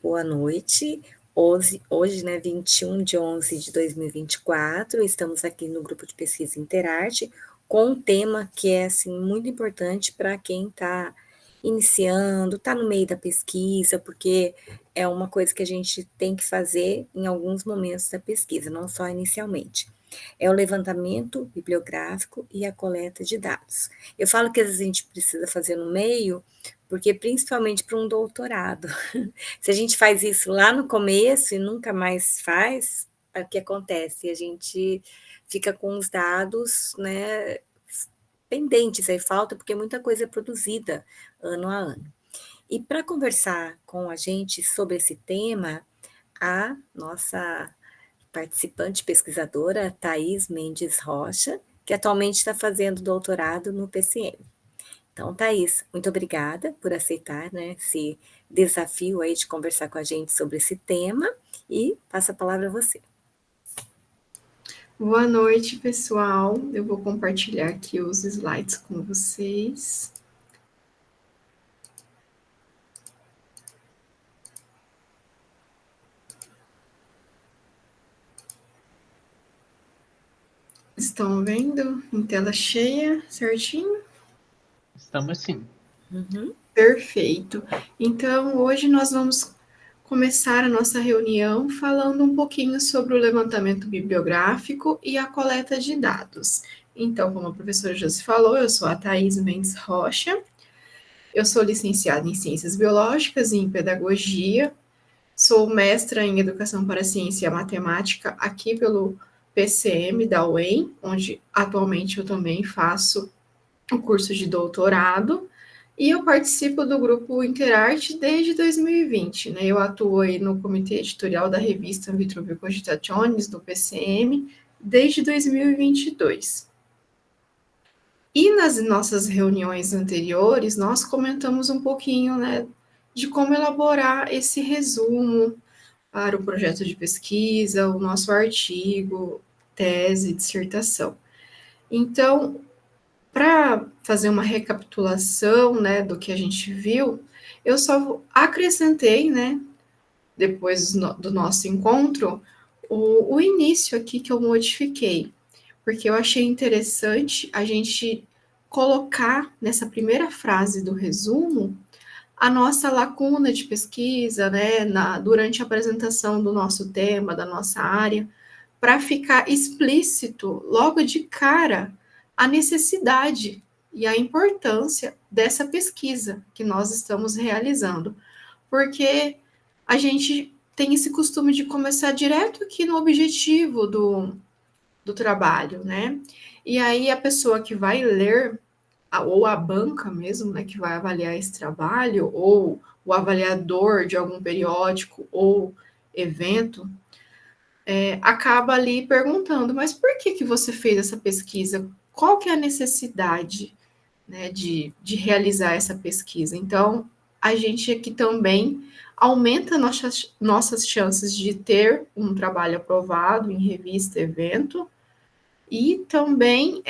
Boa noite. Hoje, né, 21 de 11 de 2024, estamos aqui no grupo de pesquisa Interarte com um tema que é assim muito importante para quem está iniciando, está no meio da pesquisa, porque é uma coisa que a gente tem que fazer em alguns momentos da pesquisa, não só inicialmente. É o levantamento bibliográfico e a coleta de dados. Eu falo que às vezes a gente precisa fazer no meio, porque principalmente para um doutorado. Se a gente faz isso lá no começo e nunca mais faz, o que acontece? A gente fica com os dados, né, pendentes, aí falta, porque muita coisa é produzida ano a ano. E para conversar com a gente sobre esse tema, a nossa participante pesquisadora, Thaís Mendes Rocha, que atualmente está fazendo doutorado no PCM. Então, Thaís, muito obrigada por aceitar, né, esse desafio aí de conversar com a gente sobre esse tema e passo a palavra a você. Boa noite, pessoal. Eu vou compartilhar aqui os slides com vocês. Estão vendo em tela cheia, certinho? Estamos sim. Perfeito. Então, hoje nós vamos começar a nossa reunião falando um pouquinho sobre o levantamento bibliográfico e a coleta de dados. Então, como a professora já se falou, eu sou a Thaís Mendes Rocha, eu sou licenciada em Ciências Biológicas e em Pedagogia, sou mestra em Educação para a Ciência e a Matemática aqui pelo PCM da UEM, onde atualmente eu também faço o curso de doutorado, e eu participo do grupo Interarte desde 2020, né? Eu atuo aí no comitê editorial da revista Vitruviu Cogitationes, do PCM, desde 2022. E nas nossas reuniões anteriores, nós comentamos um pouquinho, né, de como elaborar esse resumo para o projeto de pesquisa, o nosso artigo, tese, dissertação. Então, para fazer uma recapitulação, né, do que a gente viu, eu só acrescentei, né, depois do nosso encontro, o início aqui que eu modifiquei, porque eu achei interessante a gente colocar nessa primeira frase do resumo a nossa lacuna de pesquisa, né, durante a apresentação do nosso tema, da nossa área, para ficar explícito logo de cara a necessidade e a importância dessa pesquisa que nós estamos realizando, porque a gente tem esse costume de começar direto aqui no objetivo do trabalho, né? E aí a pessoa que vai ler, ou a banca mesmo, né, que vai avaliar esse trabalho, ou o avaliador de algum periódico ou evento, acaba ali perguntando, mas por que você fez essa pesquisa? Qual que é a necessidade, né, de realizar essa pesquisa? Então, a gente aqui também aumenta nossas chances de ter um trabalho aprovado em revista, evento, e também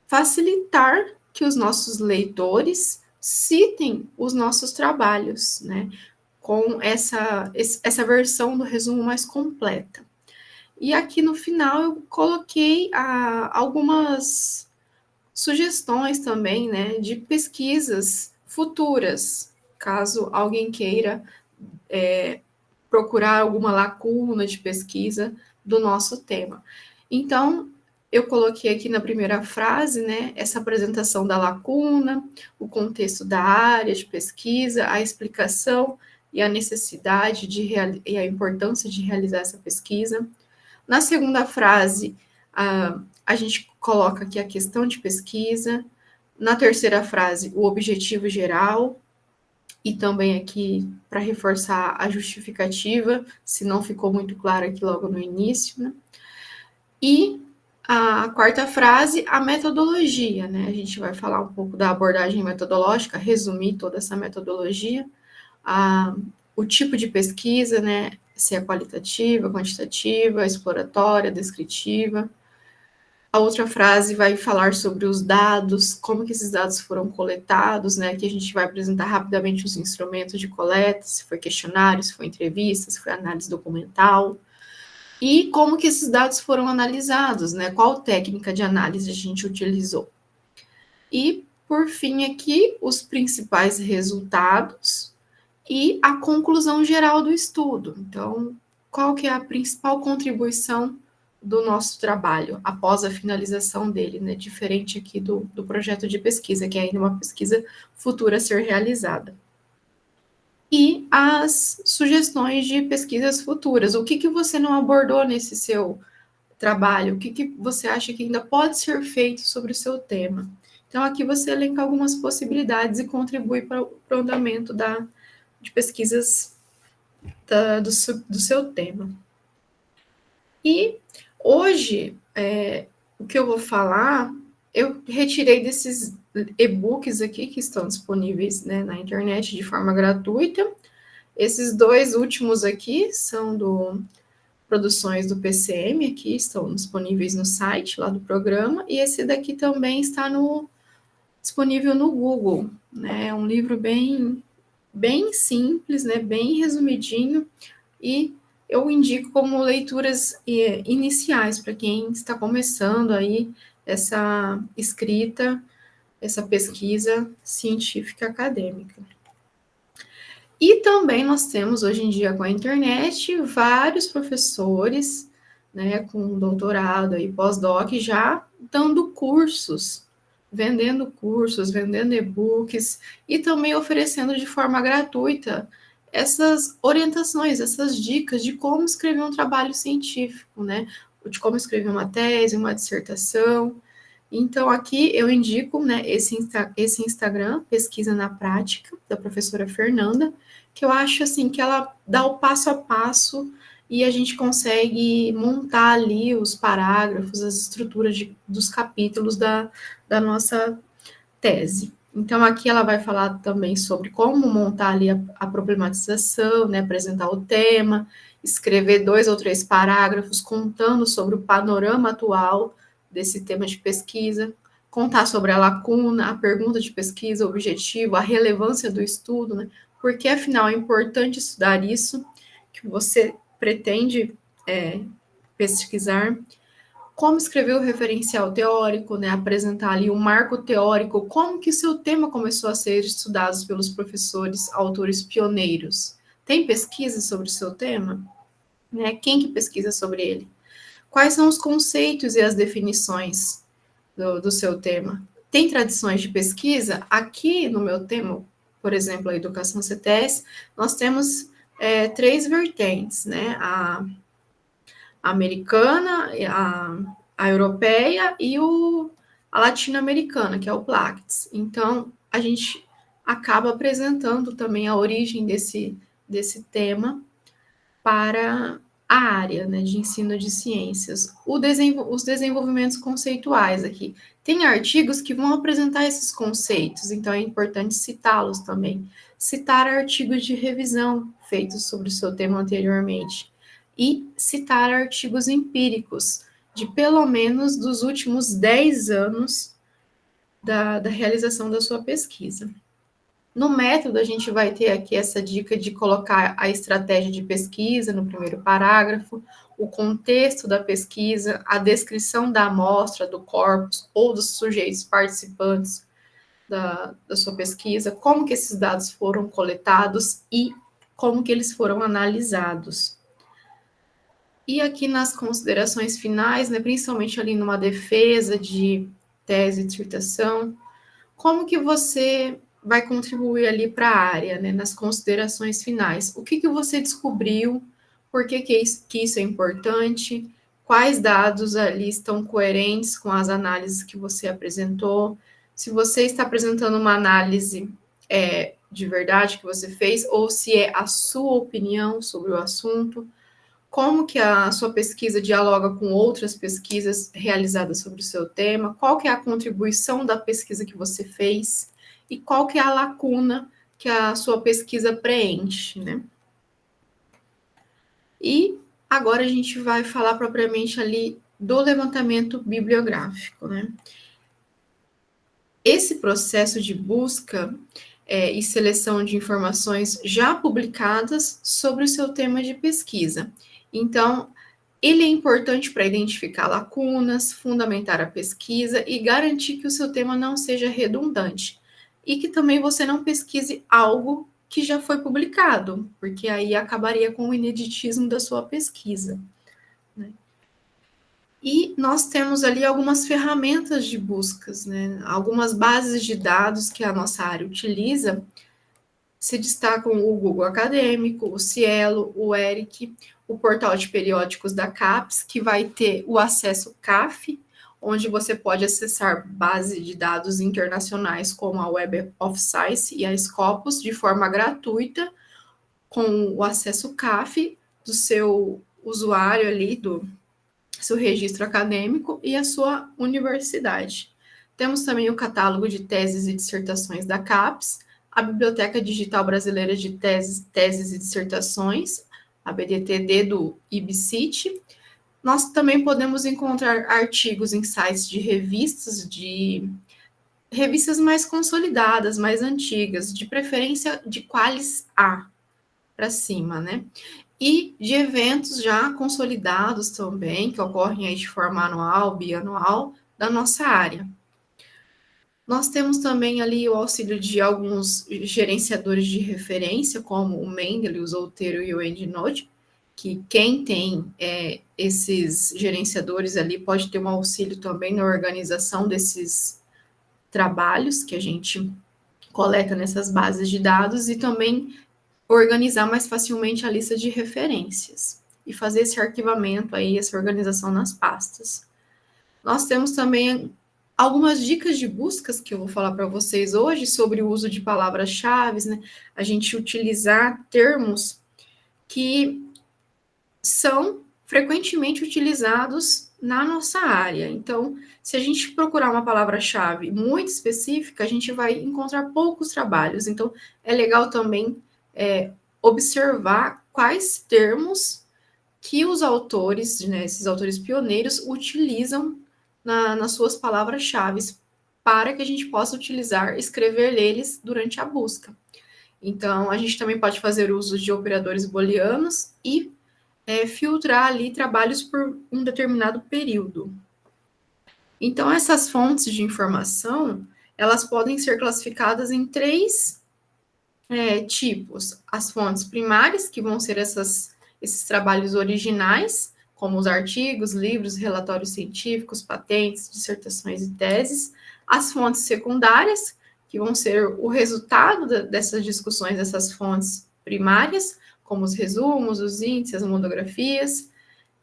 facilitar que os nossos leitores citem os nossos trabalhos, né, com essa versão do resumo mais completa. E aqui no final eu coloquei algumas sugestões também, né, de pesquisas futuras, caso alguém queira procurar alguma lacuna de pesquisa do nosso tema. Então, eu coloquei aqui na primeira frase, né, essa apresentação da lacuna, o contexto da área de pesquisa, a explicação e a necessidade e a importância de realizar essa pesquisa. Na segunda frase, a gente coloca aqui a questão de pesquisa. Na terceira frase, o objetivo geral. E também aqui, para reforçar a justificativa, se não ficou muito claro aqui logo no início, né? E a quarta frase, a metodologia, né? A gente vai falar um pouco da abordagem metodológica, resumir toda essa metodologia, o tipo de pesquisa, né? Se é qualitativa, quantitativa, exploratória, descritiva. A outra frase vai falar sobre os dados, como que esses dados foram coletados, né? Que a gente vai apresentar rapidamente os instrumentos de coleta, se foi questionário, se foi entrevista, se foi análise documental, e como que esses dados foram analisados, né? Qual técnica de análise a gente utilizou. E, por fim, aqui, os principais resultados e a conclusão geral do estudo. Então, qual que é a principal contribuição do nosso trabalho após a finalização dele, né? Diferente aqui do projeto de pesquisa, que é ainda uma pesquisa futura a ser realizada. E as sugestões de pesquisas futuras. O que você não abordou nesse seu trabalho? O que você acha que ainda pode ser feito sobre o seu tema? Então, aqui você elenca algumas possibilidades e contribui para o andamento de pesquisas do seu tema. E hoje, o que eu vou falar, eu retirei desses e-books aqui que estão disponíveis, né, na internet de forma gratuita. Esses 2 últimos aqui são produções do PCM, aqui estão disponíveis no site lá do programa, e esse daqui também está disponível no Google, né? É um livro bem simples, né? Bem resumidinho, e eu indico como leituras iniciais para quem está começando aí essa escrita, essa pesquisa científica acadêmica. E também nós temos hoje em dia com a internet vários professores, né, com doutorado e pós-doc já dando cursos, vendendo e-books e também oferecendo de forma gratuita essas orientações, essas dicas de como escrever um trabalho científico, né, de como escrever uma tese, uma dissertação. Então, aqui eu indico, né, esse Instagram, Pesquisa na Prática, da professora Fernanda, que eu acho, assim, que ela dá o passo a passo e a gente consegue montar ali os parágrafos, as estruturas dos capítulos da nossa tese. Então, aqui ela vai falar também sobre como montar ali a problematização, né, apresentar o tema, escrever 2 ou 3 parágrafos contando sobre o panorama atual desse tema de pesquisa, contar sobre a lacuna, a pergunta de pesquisa, o objetivo, a relevância do estudo, né, porque afinal é importante estudar isso que você pretende pesquisar, como escrever o referencial teórico, né, apresentar ali um marco teórico, como que o seu tema começou a ser estudado pelos professores, autores pioneiros. Tem pesquisa sobre o seu tema? Né? Quem que pesquisa sobre ele? Quais são os conceitos e as definições do seu tema? Tem tradições de pesquisa? Aqui no meu tema, por exemplo, a educação CTS, nós temos 3 vertentes, né? A americana, a europeia e a latino-americana, que é o PLACTS. Então, a gente acaba apresentando também a origem desse tema para a área, né, de ensino de ciências. Os desenvolvimentos conceituais aqui. Tem artigos que vão apresentar esses conceitos, então é importante citá-los também. Citar artigos de revisão feitos sobre o seu tema anteriormente. E citar artigos empíricos de pelo menos dos últimos 10 anos da realização da sua pesquisa. No método, a gente vai ter aqui essa dica de colocar a estratégia de pesquisa no primeiro parágrafo, o contexto da pesquisa, a descrição da amostra, do corpus ou dos sujeitos participantes da sua pesquisa, como que esses dados foram coletados e como que eles foram analisados. E aqui nas considerações finais, né, principalmente ali numa defesa de tese e dissertação, como que você vai contribuir ali para a área, né, nas considerações finais? O que você descobriu? Por que isso é importante? Quais dados ali estão coerentes com as análises que você apresentou? Se você está apresentando uma análise de verdade que você fez, ou se é a sua opinião sobre o assunto, como que a sua pesquisa dialoga com outras pesquisas realizadas sobre o seu tema, qual que é a contribuição da pesquisa que você fez e qual que é a lacuna que a sua pesquisa preenche, né? E agora a gente vai falar propriamente ali do levantamento bibliográfico, né? Esse processo de busca e seleção de informações já publicadas sobre o seu tema de pesquisa. Então, ele é importante para identificar lacunas, fundamentar a pesquisa e garantir que o seu tema não seja redundante. E que também você não pesquise algo que já foi publicado, porque aí acabaria com o ineditismo da sua pesquisa. Né? E nós temos ali algumas ferramentas de buscas, né? Algumas bases de dados que a nossa área utiliza, se destacam o Google Acadêmico, o Cielo, o ERIC, o portal de periódicos da CAPES, que vai ter o acesso CAF, onde você pode acessar base de dados internacionais como a Web of Science e a Scopus de forma gratuita, com o acesso CAF do seu usuário ali, do seu registro acadêmico e a sua universidade. Temos também o catálogo de teses e dissertações da CAPES, a Biblioteca Digital Brasileira de Teses e Dissertações, a BDTD do IBCIT. Nós também podemos encontrar artigos em sites de revistas mais consolidadas, mais antigas, de preferência de Qualis A para cima, né? E de eventos já consolidados também, que ocorrem aí de forma anual, bianual, da nossa área. Nós temos também ali o auxílio de alguns gerenciadores de referência, como o Mendeley, o Zotero e o EndNote, que quem tem esses gerenciadores ali pode ter um auxílio também na organização desses trabalhos que a gente coleta nessas bases de dados e também organizar mais facilmente a lista de referências e fazer esse arquivamento aí, essa organização nas pastas. Nós temos também algumas dicas de buscas que eu vou falar para vocês hoje sobre o uso de palavras-chave, né? A gente utilizar termos que são frequentemente utilizados na nossa área. Então, se a gente procurar uma palavra-chave muito específica, a gente vai encontrar poucos trabalhos. Então, é legal também observar quais termos que os autores, né, esses autores pioneiros, utilizam nas suas palavras-chave para que a gente possa utilizar, escrever neles durante a busca. Então, a gente também pode fazer uso de operadores booleanos e filtrar ali trabalhos por um determinado período. Então, essas fontes de informação, elas podem ser classificadas em três tipos. As fontes primárias, que vão ser esses trabalhos originais, como os artigos, livros, relatórios científicos, patentes, dissertações e teses. As fontes secundárias, que vão ser o resultado dessas discussões, dessas fontes primárias, como os resumos, os índices, as monografias,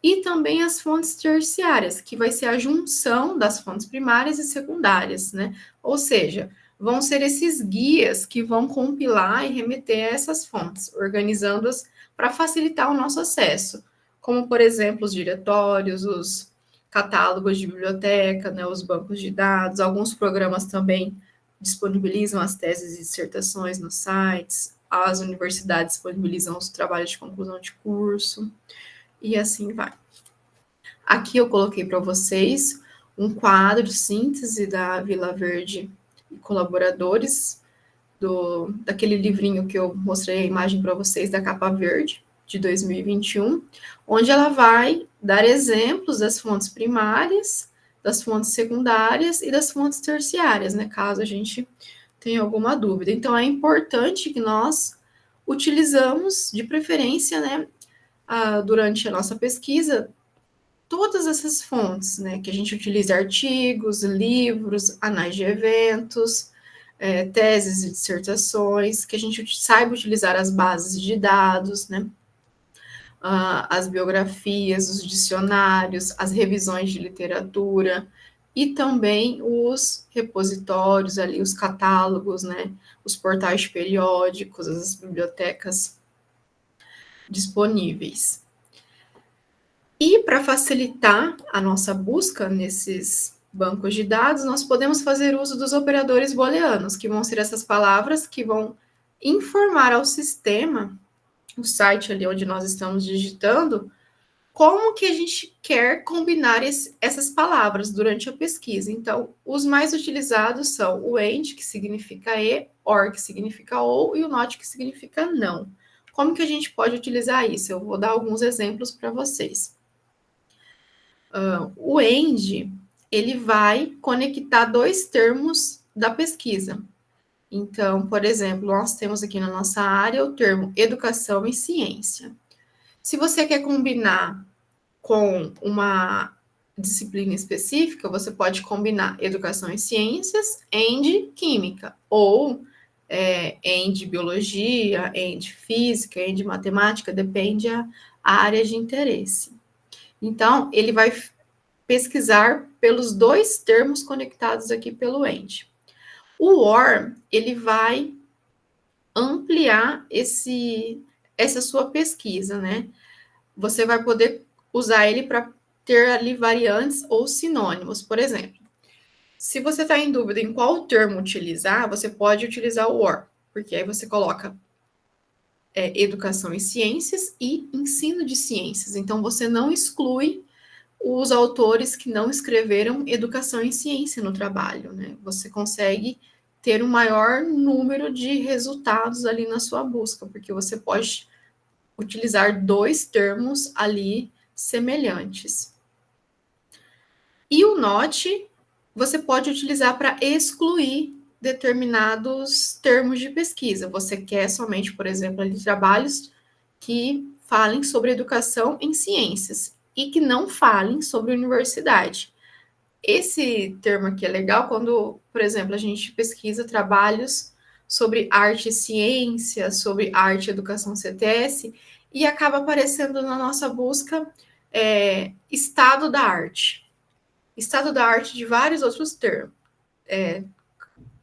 e também as fontes terciárias, que vai ser a junção das fontes primárias e secundárias, né? Ou seja, vão ser esses guias que vão compilar e remeter a essas fontes, organizando-as para facilitar o nosso acesso, como, por exemplo, os diretórios, os catálogos de biblioteca, né, os bancos de dados, alguns programas também disponibilizam as teses e dissertações nos sites, as universidades disponibilizam os trabalhos de conclusão de curso, e assim vai. Aqui eu coloquei para vocês um quadro de síntese da Vila Verde e colaboradores, daquele livrinho que eu mostrei a imagem para vocês, da capa verde, de 2021, onde ela vai dar exemplos das fontes primárias, das fontes secundárias e das fontes terciárias, né, caso a gente tenha alguma dúvida. Então, é importante que nós utilizamos, de preferência, né, durante a nossa pesquisa, todas essas fontes, né, que a gente utiliza artigos, livros, anais de eventos, teses e dissertações, que a gente saiba utilizar as bases de dados, né, as biografias, os dicionários, as revisões de literatura e também os repositórios ali, os catálogos, né, os portais periódicos, as bibliotecas disponíveis. E para facilitar a nossa busca nesses bancos de dados, nós podemos fazer uso dos operadores booleanos, que vão ser essas palavras que vão informar ao sistema, o site ali onde nós estamos digitando, como que a gente quer combinar essas palavras durante a pesquisa. Então, os mais utilizados são o AND, que significa e, OR, que significa ou, e o NOT, que significa não. Como que a gente pode utilizar isso? Eu vou dar alguns exemplos para vocês. O AND, ele vai conectar dois termos da pesquisa. Então, por exemplo, nós temos aqui na nossa área o termo educação e ciência. Se você quer combinar com uma disciplina específica, você pode combinar educação e ciências and química, ou and biologia, and física, and matemática, depende a área de interesse. Então, ele vai pesquisar pelos dois termos conectados aqui pelo and. O OR, ele vai ampliar essa sua pesquisa, né? Você vai poder usar ele para ter ali variantes ou sinônimos. Por exemplo, se você está em dúvida em qual termo utilizar, você pode utilizar o OR, porque aí você coloca educação e ciências e ensino de ciências. Então, você não exclui os autores que não escreveram educação e ciência no trabalho, né? Você consegue ter um maior número de resultados ali na sua busca, porque você pode utilizar dois termos ali semelhantes. E o NOT você pode utilizar para excluir determinados termos de pesquisa. Você quer somente, por exemplo, ali, trabalhos que falem sobre educação em ciências e que não falem sobre universidade. Esse termo aqui é legal quando, por exemplo, a gente pesquisa trabalhos sobre arte e ciência, sobre arte e educação CTS, e acaba aparecendo na nossa busca estado da arte. Estado da arte de vários outros termos,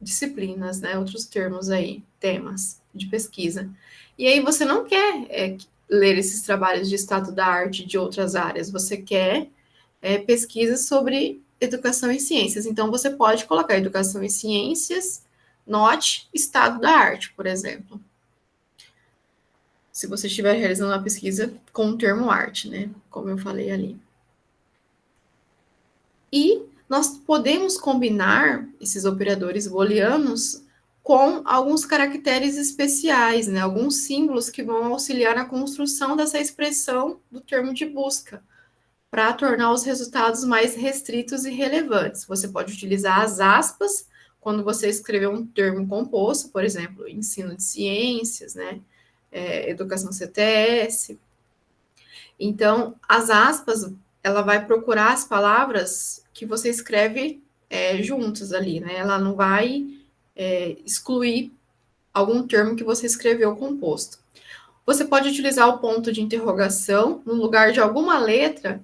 disciplinas, né? Outros termos aí, temas de pesquisa. E aí você não quer ler esses trabalhos de estado da arte de outras áreas, você quer pesquisas sobre educação e ciências. Então, você pode colocar educação e ciências, note estado da arte, por exemplo. Se você estiver realizando uma pesquisa com o termo arte, né? Como eu falei ali. E nós podemos combinar esses operadores booleanos com alguns caracteres especiais, né? Alguns símbolos que vão auxiliar na construção dessa expressão do termo de busca, para tornar os resultados mais restritos e relevantes. Você pode utilizar as aspas quando você escrever um termo composto, por exemplo, ensino de ciências, né? Educação CTS. Então, as aspas, ela vai procurar as palavras que você escreve juntas ali, né? Ela não vai excluir algum termo que você escreveu composto. Você pode utilizar o ponto de interrogação no lugar de alguma letra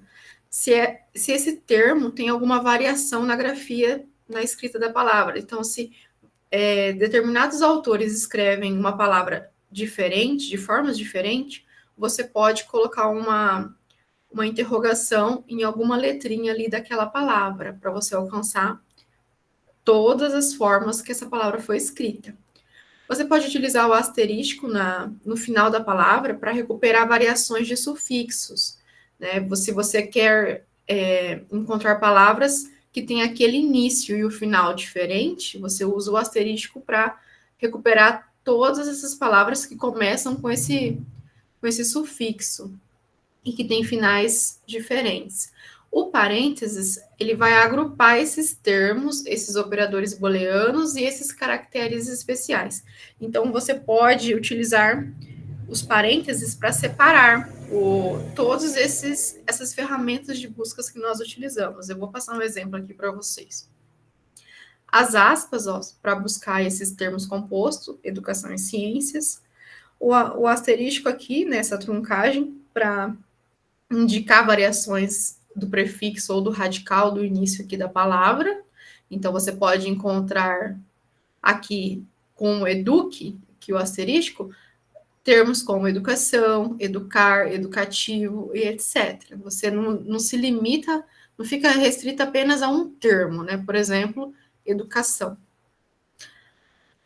se esse termo tem alguma variação na grafia, na escrita da palavra. Então, se determinados autores escrevem uma palavra diferente, de formas diferentes, você pode colocar uma interrogação em alguma letrinha ali daquela palavra, para você alcançar todas as formas que essa palavra foi escrita. Você pode utilizar o asterisco no final da palavra para recuperar variações de sufixos, né? Se você quer encontrar palavras que têm aquele início e o final diferente, você usa o asterisco para recuperar todas essas palavras que começam com esse sufixo e que têm finais diferentes. O parênteses, ele vai agrupar esses termos, esses operadores booleanos e esses caracteres especiais. Então, você pode utilizar os parênteses para separar todas essas ferramentas de buscas que nós utilizamos. Eu vou passar um exemplo aqui para vocês. As aspas, para buscar esses termos compostos, educação e ciências. O asterisco aqui, nessa truncagem, para indicar variações do prefixo ou do radical do início aqui da palavra. Então, você pode encontrar aqui com o eduque, que o asterisco, termos como educação, educar, educativo e etc. Você não se limita, não fica restrita apenas a um termo, né? Por exemplo, educação.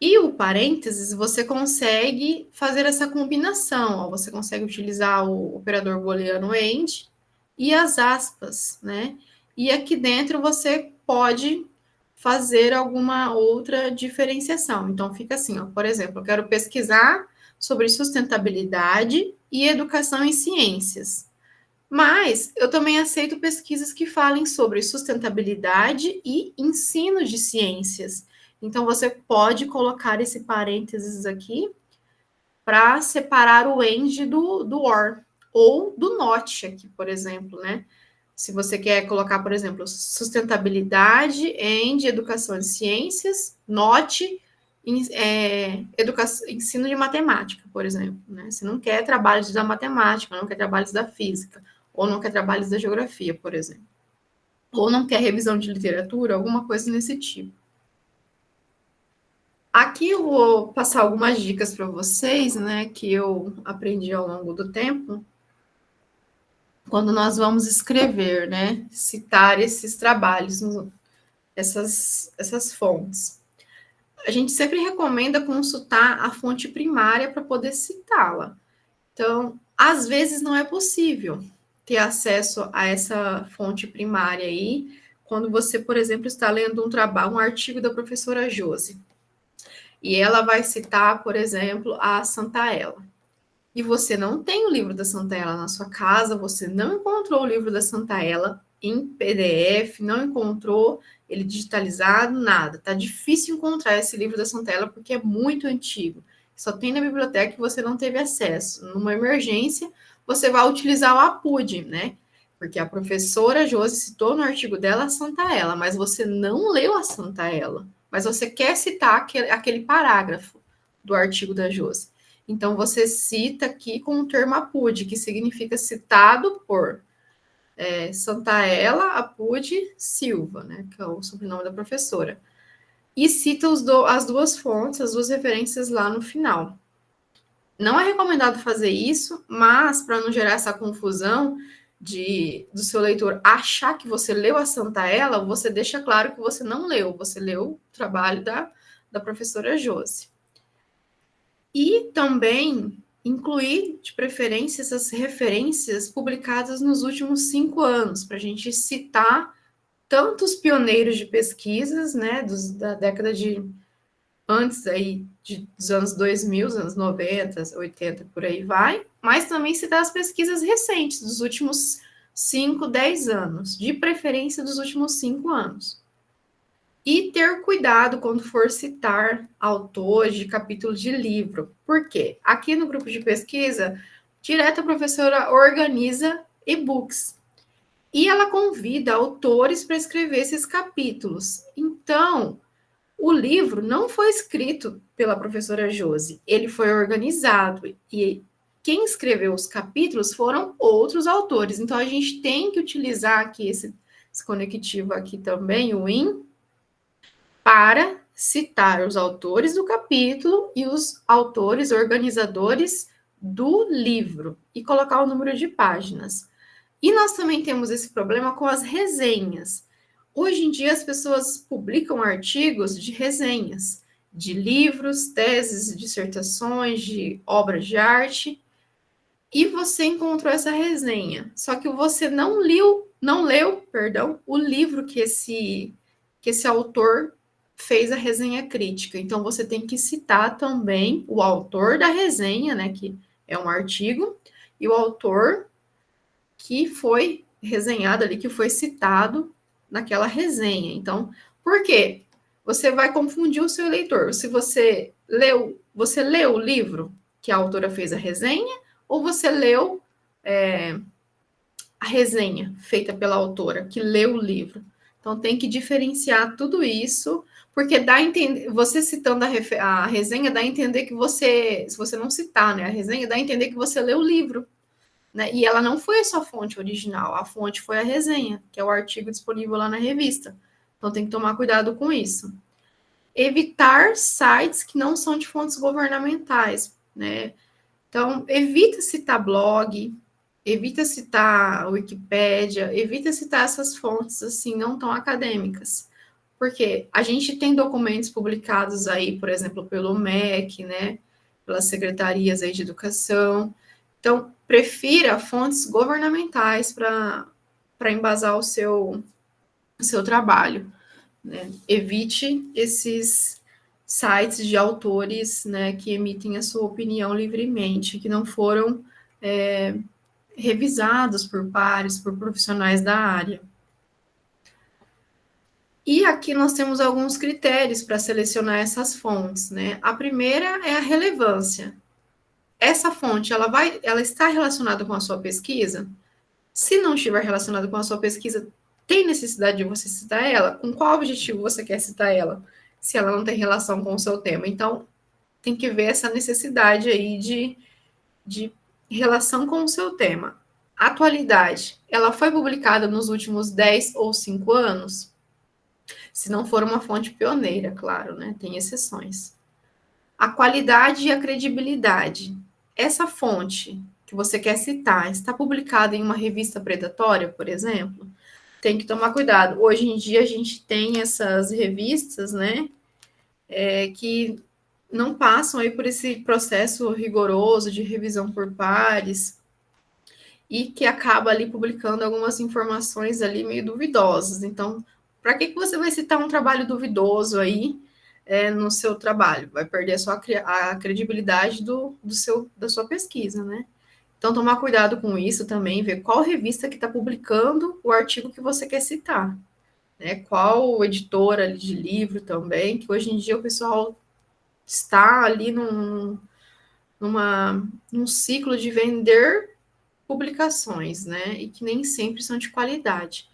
E o parênteses, você consegue fazer essa combinação. Você consegue utilizar o operador booleano AND e as aspas, né? E aqui dentro você pode fazer alguma outra diferenciação. Então, fica assim, ó, por exemplo, eu quero pesquisar sobre sustentabilidade e educação em ciências. Mas eu também aceito pesquisas que falem sobre sustentabilidade e ensino de ciências. Então, você pode colocar esse parênteses aqui para separar o end do or, ou do not aqui, por exemplo, né? Se você quer colocar, por exemplo, sustentabilidade end educação de ciências, not ensino de matemática, por exemplo. Né? Você não quer trabalhos da matemática, não quer trabalhos da física, ou não quer trabalhos da geografia, por exemplo. Ou não quer revisão de literatura, alguma coisa nesse tipo. Aqui eu vou passar algumas dicas para vocês, né, que eu aprendi ao longo do tempo, quando nós vamos escrever, né, citar esses trabalhos, essas fontes. A gente sempre recomenda consultar a fonte primária para poder citá-la. Então, às vezes não é possível ter acesso a essa fonte primária aí, quando você, por exemplo, está lendo um artigo da professora Josi. E ela vai citar, por exemplo, a Santa Ela. E você não tem o livro da Santa Ela na sua casa, você não encontrou o livro da Santa Ela em PDF, não encontrou ele digitalizado, nada. Tá difícil encontrar esse livro da Santa Ela porque é muito antigo. Só tem na biblioteca e você não teve acesso. Numa emergência, você vai utilizar o APUD, né? Porque a professora Josi citou no artigo dela a Santa Ela, mas você não leu a Santa Ela. Mas você quer citar aquele parágrafo do artigo da Josi. Então, você cita aqui com o termo APUD, que significa citado por Santa Ela Apud Silva, né, que é o sobrenome da professora. E cita as duas fontes, as duas referências lá no final. Não é recomendado fazer isso, mas para não gerar essa confusão do seu leitor achar que você leu a Santa Ela, você deixa claro que você não leu, você leu o trabalho da professora Josi. E também incluir, de preferência, essas referências publicadas nos últimos 5 anos, para a gente citar tantos pioneiros de pesquisas, né, da década de antes aí dos anos 2000, anos 90, 80, por aí vai, mas também citar as pesquisas recentes, dos últimos 5, 10 anos, de preferência dos últimos 5 anos. E ter cuidado quando for citar autores de capítulos de livro. Por quê? Aqui no grupo de pesquisa, direto a professora organiza e-books. E ela convida autores para escrever esses capítulos. Então, o livro não foi escrito pela professora Josi, ele foi organizado. E quem escreveu os capítulos foram outros autores. Então, a gente tem que utilizar aqui esse conectivo aqui também, o IN, para citar os autores do capítulo e os autores organizadores do livro e colocar o número de páginas. E nós também temos esse problema com as resenhas. Hoje em dia as pessoas publicam artigos de resenhas, de livros, teses, dissertações, de obras de arte, e você encontrou essa resenha. Só que você não leu, o livro que esse autor fez a resenha crítica. Então, você tem que citar também o autor da resenha, né, que é um artigo, e o autor que foi resenhado ali, que foi citado naquela resenha. Então, por quê? Você vai confundir o seu leitor. Se você leu o livro que a autora fez a resenha, ou você leu a resenha feita pela autora, que leu o livro. Então, tem que diferenciar tudo isso, porque dá a entender, você citando a resenha, dá a entender que você, se você não citar, né, a resenha, dá a entender que você leu o livro, né, e ela não foi a sua fonte original, a fonte foi a resenha, que é o artigo disponível lá na revista. Então, tem que tomar cuidado com isso. Evitar sites que não são de fontes governamentais, né? Então, evita citar blog, evita citar a Wikipédia, evita citar essas fontes assim não tão acadêmicas. Porque a gente tem documentos publicados aí, por exemplo, pelo MEC, né, pelas secretarias aí de educação. Então, prefira fontes governamentais para embasar o seu trabalho, né? Evite esses sites de autores, né, que emitem a sua opinião livremente, que não foram revisados por pares, por profissionais da área. E aqui nós temos alguns critérios para selecionar essas fontes, né? A primeira é a relevância. Essa fonte, ela está relacionada com a sua pesquisa? Se não estiver relacionada com a sua pesquisa, tem necessidade de você citar ela? Com qual objetivo você quer citar ela? Se ela não tem relação com o seu tema. Então, tem que ver essa necessidade aí de relação com o seu tema. Atualidade, ela foi publicada nos últimos 10 ou 5 anos? Se não for uma fonte pioneira, claro, né? Tem exceções. A qualidade e a credibilidade. Essa fonte que você quer citar está publicada em uma revista predatória, por exemplo? Tem que tomar cuidado. Hoje em dia a gente tem essas revistas, né, que não passam aí por esse processo rigoroso de revisão por pares e que acaba ali publicando algumas informações ali meio duvidosas. Então, para que você vai citar um trabalho duvidoso aí no seu trabalho? Vai perder a credibilidade da sua pesquisa, né? Então, tomar cuidado com isso também, ver qual revista que está publicando o artigo que você quer citar, né? Qual editora ali de livro também, que hoje em dia o pessoal está ali num ciclo de vender publicações, né? E que nem sempre são de qualidade.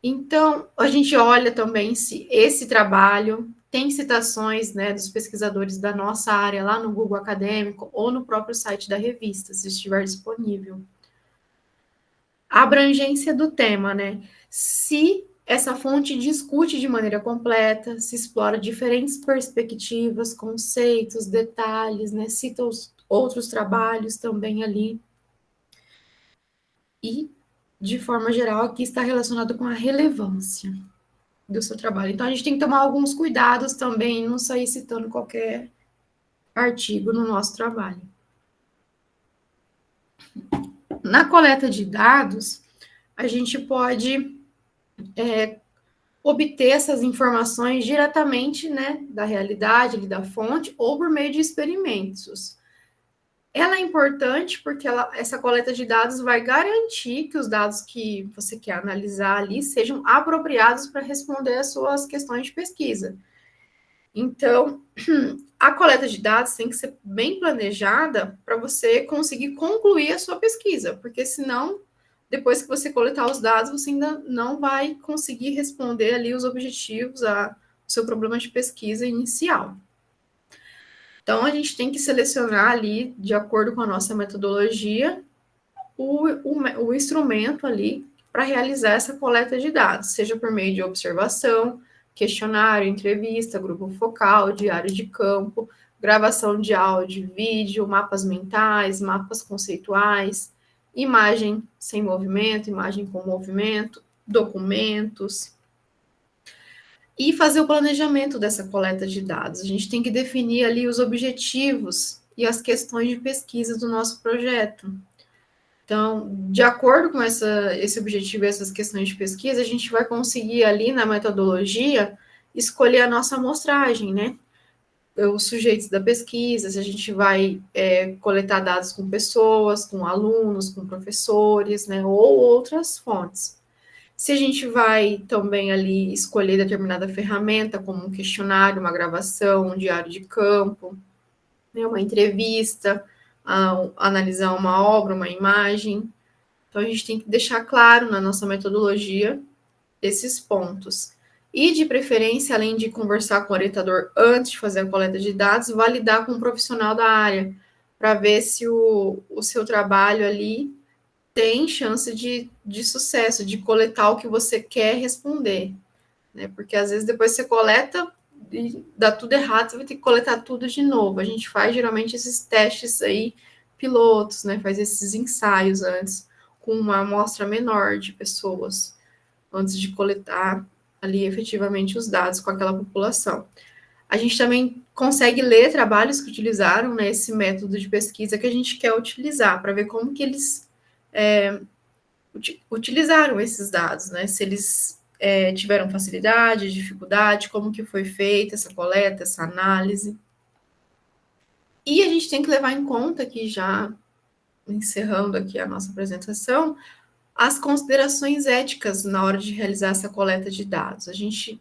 Então, a gente olha também se esse trabalho tem citações, né, dos pesquisadores da nossa área lá no Google Acadêmico ou no próprio site da revista, se estiver disponível. A abrangência do tema, né? Se essa fonte discute de maneira completa, se explora diferentes perspectivas, conceitos, detalhes, né? Cita os outros trabalhos também ali. E, de forma geral, aqui está relacionado com a relevância do seu trabalho. Então, a gente tem que tomar alguns cuidados também, não sair citando qualquer artigo no nosso trabalho. Na coleta de dados, a gente pode obter essas informações diretamente, né, da realidade, da fonte, ou por meio de experimentos. Ela é importante porque essa coleta de dados vai garantir que os dados que você quer analisar ali sejam apropriados para responder às suas questões de pesquisa. Então, a coleta de dados tem que ser bem planejada para você conseguir concluir a sua pesquisa, porque senão, depois que você coletar os dados, você ainda não vai conseguir responder ali os objetivos ao seu problema de pesquisa inicial. Então, a gente tem que selecionar ali, de acordo com a nossa metodologia, o instrumento ali para realizar essa coleta de dados, seja por meio de observação, questionário, entrevista, grupo focal, diário de campo, gravação de áudio, vídeo, mapas mentais, mapas conceituais, imagem sem movimento, imagem com movimento, documentos. E fazer o planejamento dessa coleta de dados. A gente tem que definir ali os objetivos e as questões de pesquisa do nosso projeto. Então, de acordo com esse objetivo e essas questões de pesquisa, a gente vai conseguir ali na metodologia escolher a nossa amostragem, né? Os sujeitos da pesquisa, se a gente vai coletar dados com pessoas, com alunos, com professores, né? Ou outras fontes. Se a gente vai também ali escolher determinada ferramenta, como um questionário, uma gravação, um diário de campo, né, uma entrevista, analisar uma obra, uma imagem. Então, a gente tem que deixar claro na nossa metodologia esses pontos. E, de preferência, além de conversar com o orientador antes de fazer a coleta de dados, validar com um profissional da área, para ver se o seu trabalho ali tem chance de sucesso, de coletar o que você quer responder, né? Porque às vezes depois você coleta e dá tudo errado, você vai ter que coletar tudo de novo. A gente faz geralmente esses testes aí, pilotos, né? Faz esses ensaios antes, com uma amostra menor de pessoas, antes de coletar ali efetivamente os dados com aquela população. A gente também consegue ler trabalhos que utilizaram, né, esse método de pesquisa que a gente quer utilizar, para ver como que eles utilizaram esses dados, né, se eles tiveram facilidade, dificuldade, como que foi feita essa coleta, essa análise. E a gente tem que levar em conta que, já encerrando aqui a nossa apresentação, as considerações éticas na hora de realizar essa coleta de dados. A gente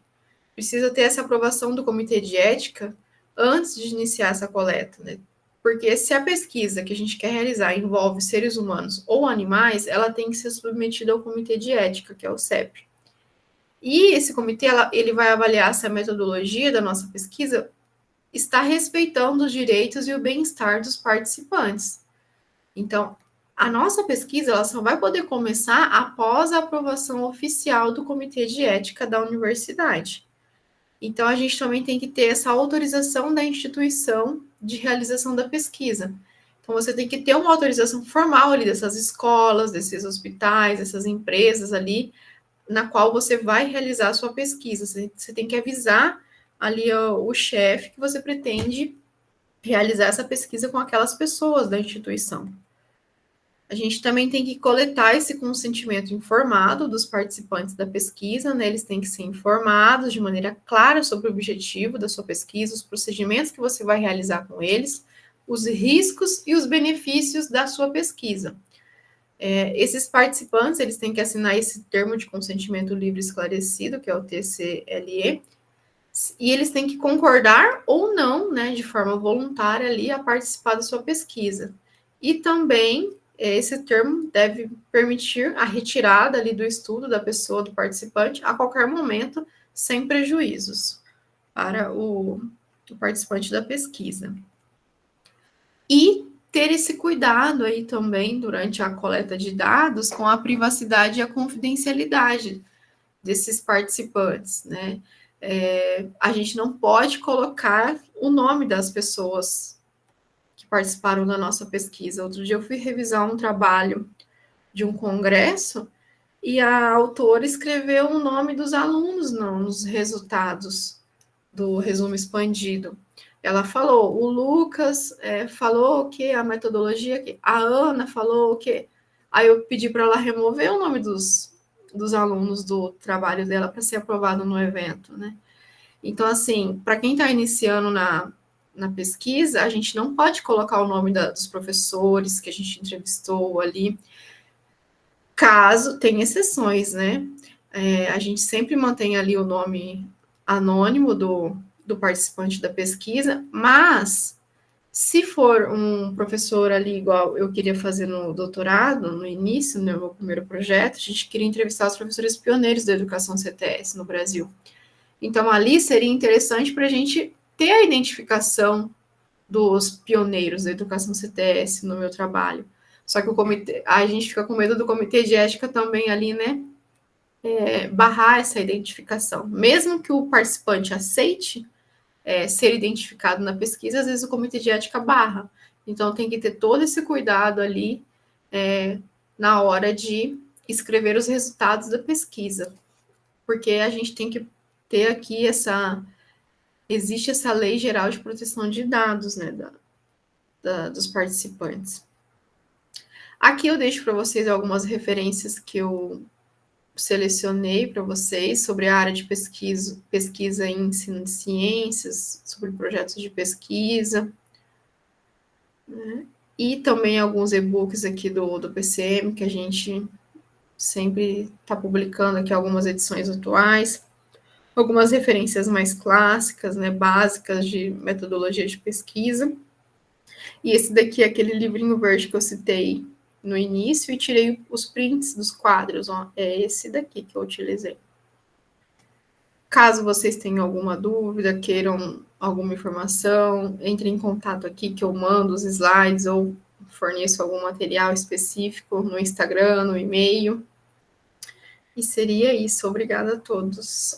precisa ter essa aprovação do comitê de ética antes de iniciar essa coleta, né? Porque se a pesquisa que a gente quer realizar envolve seres humanos ou animais, ela tem que ser submetida ao comitê de ética, que é o CEP. E esse comitê, ele vai avaliar se a metodologia da nossa pesquisa está respeitando os direitos e o bem-estar dos participantes. Então, a nossa pesquisa ela só vai poder começar após a aprovação oficial do comitê de ética da universidade. Então, a gente também tem que ter essa autorização da instituição de realização da pesquisa. Então, você tem que ter uma autorização formal ali dessas escolas, desses hospitais, dessas empresas ali, na qual você vai realizar a sua pesquisa. Você tem que avisar ali o chefe que você pretende realizar essa pesquisa com aquelas pessoas da instituição. A gente também tem que coletar esse consentimento informado dos participantes da pesquisa, né? Eles têm que ser informados de maneira clara sobre o objetivo da sua pesquisa, os procedimentos que você vai realizar com eles, os riscos e os benefícios da sua pesquisa. Esses participantes, eles têm que assinar esse termo de consentimento livre esclarecido, que é o TCLE, e eles têm que concordar ou não, né, de forma voluntária ali, a participar da sua pesquisa. E também esse termo deve permitir a retirada ali do estudo da pessoa, do participante, a qualquer momento, sem prejuízos para o participante da pesquisa. E ter esse cuidado aí também durante a coleta de dados com a privacidade e a confidencialidade desses participantes, né? A gente não pode colocar o nome das pessoas que participaram da nossa pesquisa. Outro dia eu fui revisar um trabalho de um congresso e a autora escreveu o nome dos alunos nos resultados do resumo expandido. Ela falou, o Lucas falou que a metodologia, a Ana falou que... Aí eu pedi para ela remover o nome dos alunos do trabalho dela para ser aprovado no evento, né? Então, assim, para quem está iniciando na pesquisa, a gente não pode colocar o nome dos professores que a gente entrevistou ali, caso tenha exceções, né? A gente sempre mantém ali o nome anônimo do participante da pesquisa, mas se for um professor ali, igual eu queria fazer no doutorado, no início, no meu primeiro projeto, a gente queria entrevistar os professores pioneiros da educação CTS no Brasil. Então, ali seria interessante para a gente ter a identificação dos pioneiros da educação CTS no meu trabalho. Só que a gente fica com medo do comitê de ética também ali, né? Barrar essa identificação. Mesmo que o participante aceite ser identificado na pesquisa, às vezes o comitê de ética barra. Então, tem que ter todo esse cuidado ali na hora de escrever os resultados da pesquisa. Porque a gente tem que ter aqui existe essa lei geral de proteção de dados, né, dos participantes. Aqui eu deixo para vocês algumas referências que eu selecionei para vocês sobre a área de pesquisa em ensino de ciências, sobre projetos de pesquisa, né? E também alguns e-books aqui do PCM, que a gente sempre está publicando aqui algumas edições atuais, algumas referências mais clássicas, né, básicas de metodologia de pesquisa. E esse daqui é aquele livrinho verde que eu citei no início e tirei os prints dos quadros. Ó, é esse daqui que eu utilizei. Caso vocês tenham alguma dúvida, queiram alguma informação, entrem em contato aqui que eu mando os slides ou forneço algum material específico no Instagram, no e-mail. E seria isso. Obrigada a todos.